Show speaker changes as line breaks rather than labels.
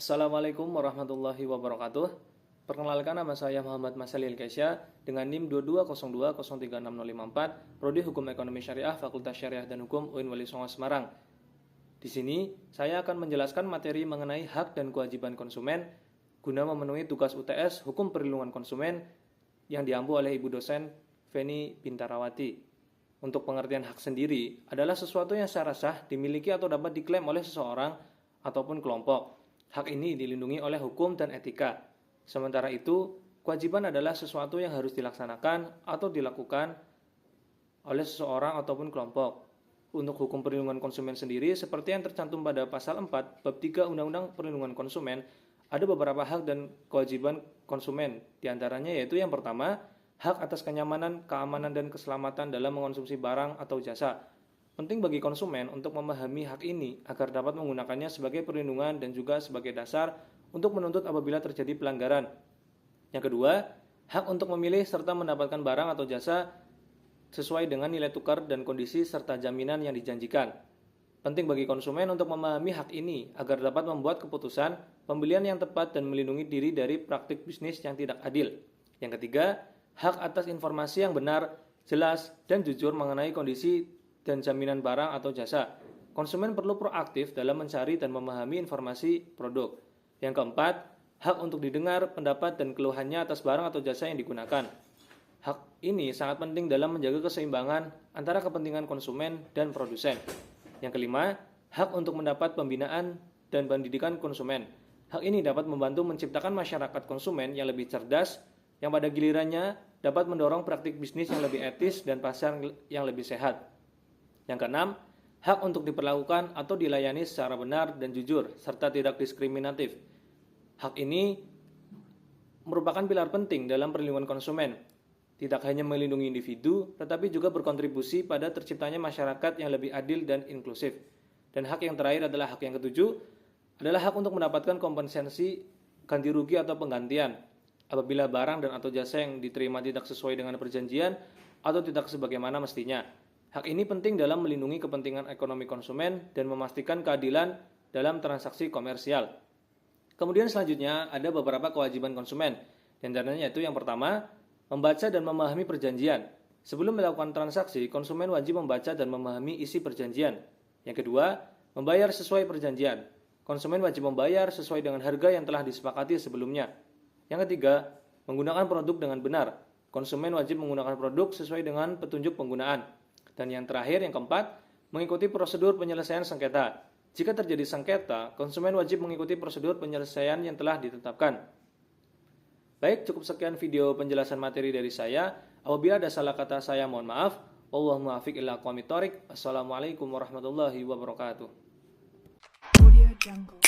Assalamualaikum warahmatullahi wabarakatuh. Perkenalkan, nama saya Muhammad Masalil Kesya dengan NIM 2202036054, Prodi Hukum Ekonomi Syariah, Fakultas Syariah dan Hukum UIN Wali Songo Semarang. Di sini saya akan menjelaskan materi mengenai hak dan kewajiban konsumen guna memenuhi tugas UTS Hukum Perlindungan Konsumen yang diampu oleh Ibu dosen Feni Bintarawati. Untuk pengertian hak sendiri adalah sesuatu yang secara sah dimiliki atau dapat diklaim oleh seseorang ataupun kelompok. Hak ini dilindungi oleh hukum dan etika. Sementara itu, kewajiban adalah sesuatu yang harus dilaksanakan atau dilakukan oleh seseorang ataupun kelompok. Untuk hukum perlindungan konsumen sendiri, seperti yang tercantum pada pasal 4 bab 3 Undang-Undang Perlindungan Konsumen, ada beberapa hak dan kewajiban konsumen. Di antaranya yaitu yang pertama, hak atas kenyamanan, keamanan, dan keselamatan dalam mengonsumsi barang atau jasa. Penting bagi konsumen untuk memahami hak ini agar dapat menggunakannya sebagai perlindungan dan juga sebagai dasar untuk menuntut apabila terjadi pelanggaran. Yang kedua, hak untuk memilih serta mendapatkan barang atau jasa sesuai dengan nilai tukar dan kondisi serta jaminan yang dijanjikan. Penting bagi konsumen untuk memahami hak ini agar dapat membuat keputusan pembelian yang tepat dan melindungi diri dari praktik bisnis yang tidak adil. Yang ketiga, hak atas informasi yang benar, jelas, dan jujur mengenai kondisi dan jaminan barang atau jasa. Konsumen perlu proaktif dalam mencari dan memahami informasi produk. Yang keempat, hak untuk didengar pendapat dan keluhannya atas barang atau jasa yang digunakan. Hak ini sangat penting dalam menjaga keseimbangan antara kepentingan konsumen dan produsen. Yang kelima, hak untuk mendapat pembinaan dan pendidikan konsumen. Hak ini dapat membantu menciptakan masyarakat konsumen yang lebih cerdas, yang pada gilirannya dapat mendorong praktik bisnis yang lebih etis dan pasar yang lebih sehat. Yang keenam, hak untuk diperlakukan atau dilayani secara benar dan jujur, serta tidak diskriminatif. Hak ini merupakan pilar penting dalam perlindungan konsumen. Tidak hanya melindungi individu, tetapi juga berkontribusi pada terciptanya masyarakat yang lebih adil dan inklusif. Dan hak yang terakhir adalah hak yang ketujuh, adalah hak untuk mendapatkan kompensasi ganti rugi atau penggantian apabila barang dan atau jasa yang diterima tidak sesuai dengan perjanjian atau tidak sebagaimana mestinya. Hak ini penting dalam melindungi kepentingan ekonomi konsumen dan memastikan keadilan dalam transaksi komersial. Kemudian selanjutnya ada beberapa kewajiban konsumen. Di antaranya yaitu yang pertama, membaca dan memahami perjanjian. Sebelum melakukan transaksi, konsumen wajib membaca dan memahami isi perjanjian. Yang kedua, membayar sesuai perjanjian. Konsumen wajib membayar sesuai dengan harga yang telah disepakati sebelumnya. Yang ketiga, menggunakan produk dengan benar. Konsumen wajib menggunakan produk sesuai dengan petunjuk penggunaan. Dan yang terakhir, yang keempat, mengikuti prosedur penyelesaian sengketa. Jika terjadi sengketa, konsumen wajib mengikuti prosedur penyelesaian yang telah ditetapkan. Baik, cukup sekian video penjelasan materi dari saya. Apabila ada salah kata saya, mohon maaf. Wallahu muwaffiq ila aqwamit thoriq. Assalamualaikum warahmatullahi wabarakatuh.
Audio Jungle.